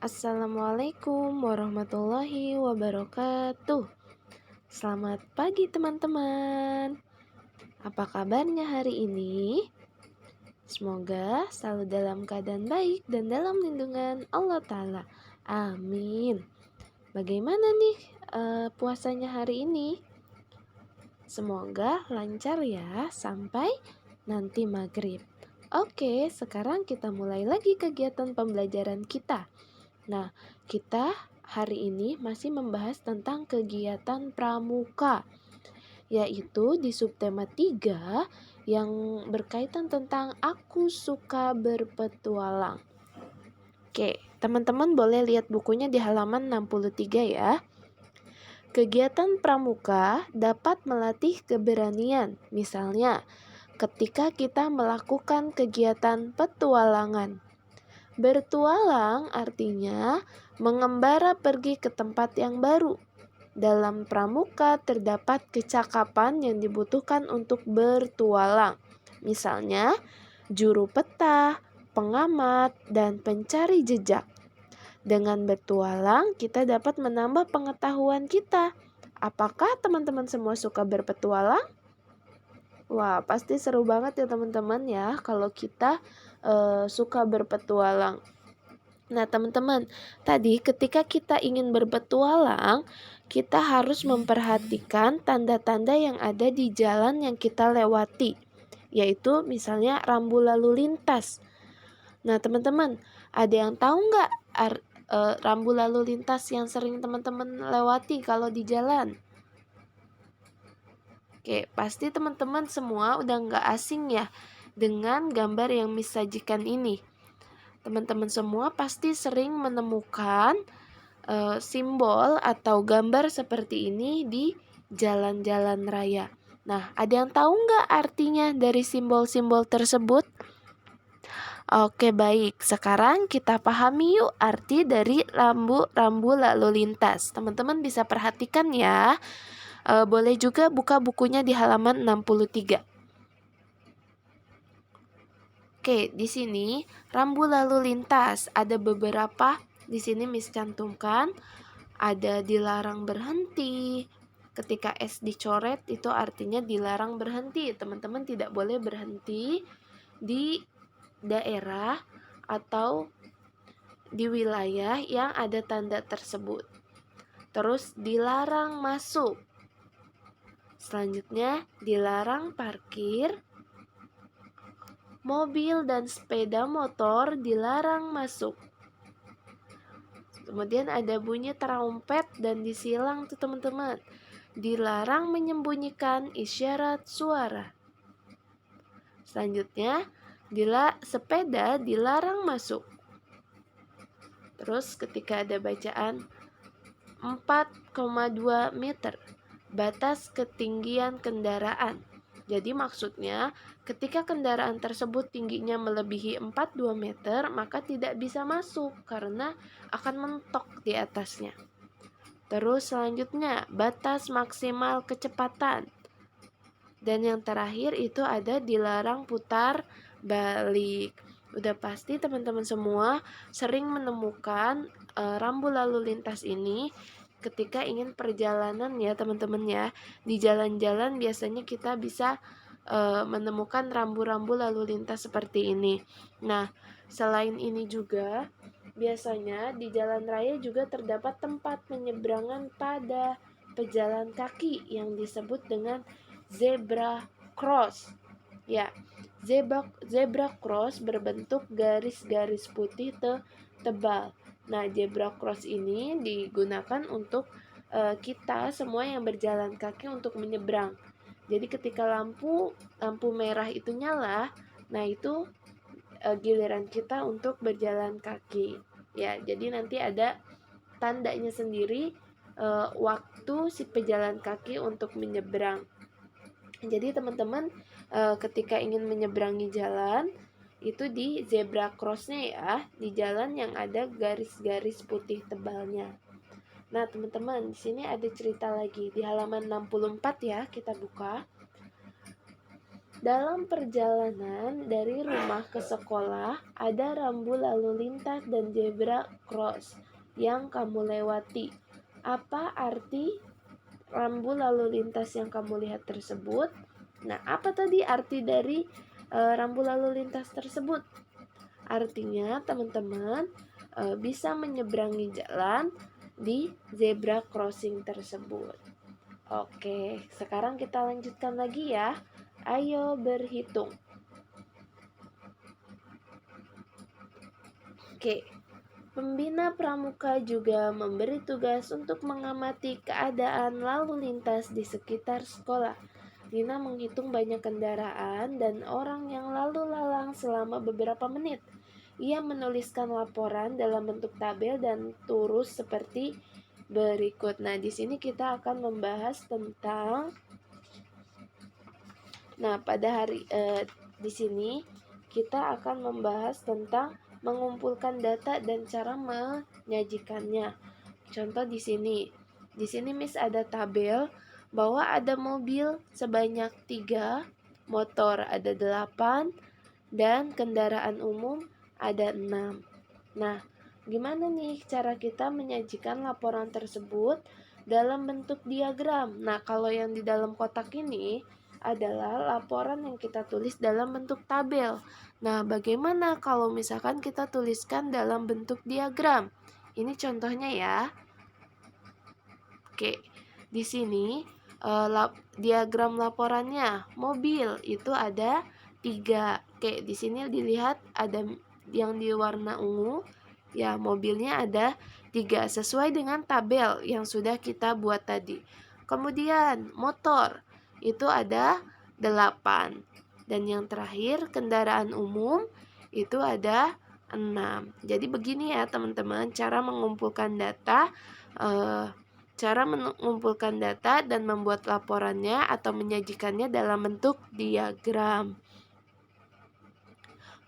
Assalamualaikum warahmatullahi wabarakatuh. Selamat pagi teman-teman. Apa kabarnya hari ini? Semoga selalu dalam keadaan baik dan dalam lindungan Allah Ta'ala. Amin. Bagaimana nih puasanya hari ini? Semoga lancar ya sampai nanti maghrib. Oke, sekarang kita mulai lagi kegiatan pembelajaran kita. Nah, kita hari ini masih membahas tentang kegiatan pramuka, yaitu di subtema 3 yang berkaitan tentang aku suka berpetualang. Oke, teman-teman boleh lihat bukunya di halaman 63 ya. Kegiatan pramuka dapat melatih keberanian, misalnya ketika kita melakukan kegiatan petualangan. Bertualang artinya mengembara pergi ke tempat yang baru. Dalam pramuka terdapat kecakapan yang dibutuhkan untuk bertualang. Misalnya, juru peta, pengamat, dan pencari jejak. Dengan bertualang, kita dapat menambah pengetahuan kita. Apakah teman-teman semua suka berpetualang? Wah, pasti seru banget ya teman-teman ya kalau kita suka berpetualang. Nah, teman-teman, tadi ketika kita ingin berpetualang, kita harus memperhatikan tanda-tanda yang ada di jalan yang kita lewati, yaitu misalnya rambu lalu lintas. Nah, teman-teman, ada yang tahu nggak rambu lalu lintas yang sering teman-teman lewati kalau di jalan? Oke, pasti teman-teman semua udah nggak asing ya dengan gambar yang disajikan ini. Teman-teman semua pasti sering menemukan simbol atau gambar seperti ini di jalan-jalan raya. Nah, ada yang tahu nggak artinya dari simbol-simbol tersebut? Oke, baik. Sekarang kita pahami yuk arti dari rambu-rambu lalu lintas. Teman-teman bisa perhatikan ya. Boleh juga buka bukunya di halaman 63. Oke, di sini rambu lalu lintas ada beberapa. Di sini Miss cantumkan ada dilarang berhenti. Ketika S dicoret itu artinya dilarang berhenti. Teman-teman tidak boleh berhenti di daerah atau di wilayah yang ada tanda tersebut. Terus dilarang masuk. Selanjutnya dilarang parkir. Mobil dan sepeda motor dilarang masuk. Kemudian ada bunyi trompet dan disilang tuh teman-teman. Dilarang menyembunyikan isyarat suara. Selanjutnya, sepeda dilarang masuk. Terus ketika ada bacaan 4,2 meter, batas ketinggian kendaraan. Jadi maksudnya ketika kendaraan tersebut tingginya melebihi 42 meter, maka tidak bisa masuk karena akan mentok di atasnya. Terus selanjutnya batas maksimal kecepatan. Dan yang terakhir itu ada dilarang putar balik. Udah pasti teman-teman semua sering menemukan rambu lalu lintas ini ketika ingin perjalanan ya teman-teman ya. Di jalan-jalan biasanya kita bisa menemukan rambu-rambu lalu lintas seperti ini. Nah, selain ini juga biasanya di jalan raya juga terdapat tempat penyeberangan pada pejalan kaki yang disebut dengan zebra cross. Ya, zebra cross berbentuk garis-garis putih tebal. Nah, zebra cross ini digunakan untuk kita semua yang berjalan kaki untuk menyeberang. Jadi ketika lampu merah itu nyala, nah itu giliran kita untuk berjalan kaki. Ya, jadi nanti ada tandanya sendiri waktu si pejalan kaki untuk menyeberang. Jadi teman-teman ketika ingin menyeberangi jalan itu di zebra crossnya ya, di jalan yang ada garis-garis putih tebalnya. Nah, teman-teman, di sini ada cerita lagi di halaman 64 ya, kita buka. Dalam perjalanan dari rumah ke sekolah, ada rambu lalu lintas dan zebra cross yang kamu lewati. Apa arti rambu lalu lintas yang kamu lihat tersebut? Nah, apa tadi arti dari rambu lalu lintas tersebut? Artinya, teman-teman bisa menyeberangi jalan di zebra crossing tersebut. Oke, sekarang kita lanjutkan lagi ya. Ayo berhitung. Oke, pembina pramuka juga memberi tugas untuk mengamati keadaan lalu lintas di sekitar sekolah. Nina menghitung banyak kendaraan dan orang yang lalu lalang selama beberapa menit. Ia menuliskan laporan dalam bentuk tabel dan turus seperti berikut. Nah, di sini kita akan membahas tentang di sini kita akan membahas tentang mengumpulkan data dan cara menyajikannya. Contoh di sini. Di sini Miss ada tabel bahwa ada mobil sebanyak 3, motor ada 8, dan kendaraan umum ada 6. Nah, gimana nih cara kita menyajikan laporan tersebut dalam bentuk diagram? Nah, kalau yang di dalam kotak ini adalah laporan yang kita tulis dalam bentuk tabel. Nah, bagaimana kalau misalkan kita tuliskan dalam bentuk diagram? Ini contohnya ya. Oke, di sini diagram laporannya mobil itu ada 3. Oke, di sini dilihat ada yang di warna ungu. Ya, mobilnya ada 3 sesuai dengan tabel yang sudah kita buat tadi. Kemudian motor itu ada 8. Dan yang terakhir kendaraan umum itu ada 6. Jadi begini ya teman-teman cara mengumpulkan data dan membuat laporannya atau menyajikannya dalam bentuk diagram.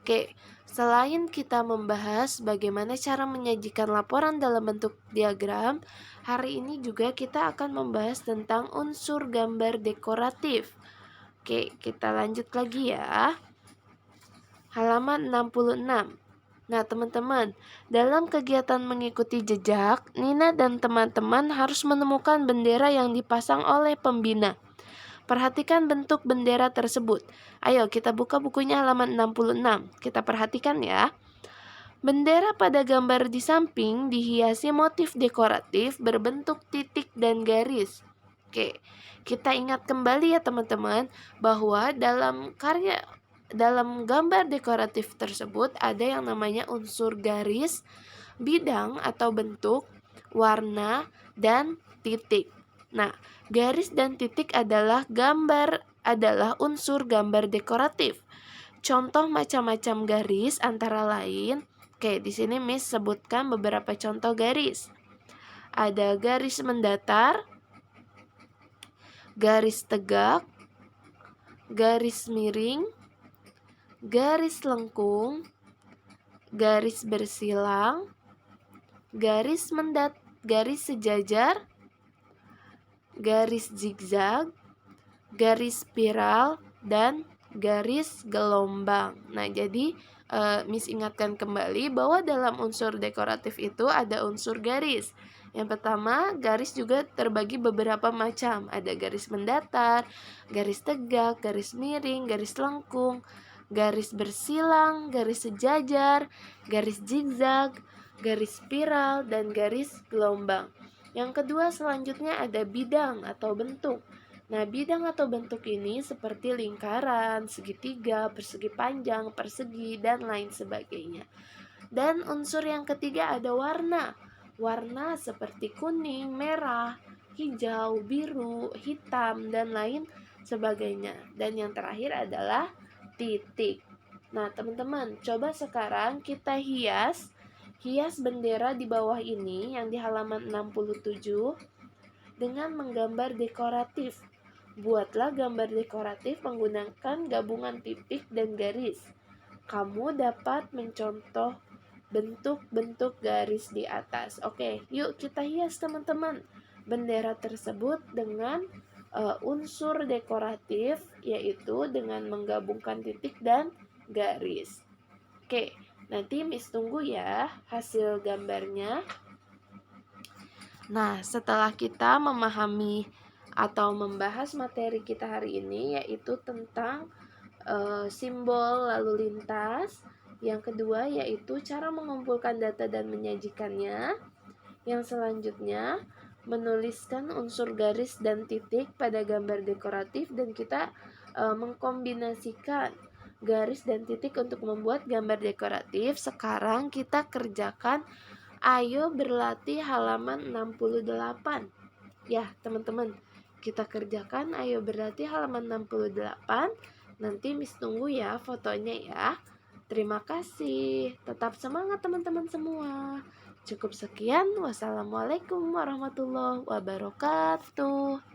Oke, selain kita membahas bagaimana cara menyajikan laporan dalam bentuk diagram, hari ini juga kita akan membahas tentang unsur gambar dekoratif. Oke, kita lanjut lagi ya. Halaman 66. Nah, teman-teman, dalam kegiatan mengikuti jejak, Nina dan teman-teman harus menemukan bendera yang dipasang oleh pembina. Perhatikan bentuk bendera tersebut. Ayo kita buka bukunya halaman 66. Kita perhatikan ya. Bendera pada gambar di samping dihiasi motif dekoratif berbentuk titik dan garis. Oke, kita ingat kembali ya teman-teman bahwa dalam gambar dekoratif tersebut ada yang namanya unsur garis, bidang atau bentuk, warna, dan titik. Nah, garis dan titik adalah unsur gambar dekoratif. Contoh macam-macam garis antara lain, di sini Miss sebutkan beberapa contoh garis. Ada garis mendatar, garis tegak, garis miring, garis lengkung, garis bersilang, garis sejajar, garis zigzag, garis spiral, dan garis gelombang. Nah, jadi Miss ingatkan kembali bahwa dalam unsur dekoratif itu ada unsur garis. Yang pertama, garis juga terbagi beberapa macam. Ada garis mendatar, garis tegak, garis miring, garis lengkung, garis bersilang, garis sejajar, garis zigzag, garis spiral, dan garis gelombang. Yang kedua selanjutnya ada bidang atau bentuk. Nah, bidang atau bentuk ini seperti lingkaran, segitiga, persegi panjang, persegi, dan lain sebagainya. Dan unsur yang ketiga ada warna. Warna seperti kuning, merah, hijau, biru, hitam, dan lain sebagainya. Dan yang terakhir adalah titik. Nah, teman-teman, coba sekarang kita hias bendera di bawah ini yang di halaman 67 dengan menggambar dekoratif. Buatlah gambar dekoratif menggunakan gabungan titik dan garis. Kamu dapat mencontoh bentuk-bentuk garis di atas. Oke, yuk kita hias teman-teman bendera tersebut dengan unsur dekoratif, yaitu dengan menggabungkan titik dan garis. Oke, nanti Miss tunggu ya hasil gambarnya. Nah, setelah kita memahami atau membahas materi kita hari ini, yaitu tentang simbol lalu lintas. Yang kedua yaitu cara mengumpulkan data dan menyajikannya. Yang selanjutnya menuliskan unsur garis dan titik pada gambar dekoratif, dan kita mengkombinasikan garis dan titik untuk membuat gambar dekoratif. Sekarang kita kerjakan ayo berlatih halaman 68. Ya, teman-teman, kita kerjakan ayo berlatih halaman 68. Nanti Miss tunggu ya fotonya ya. Terima kasih. Tetap semangat teman-teman semua. Cukup sekian. Wassalamualaikum warahmatullahi wabarakatuh.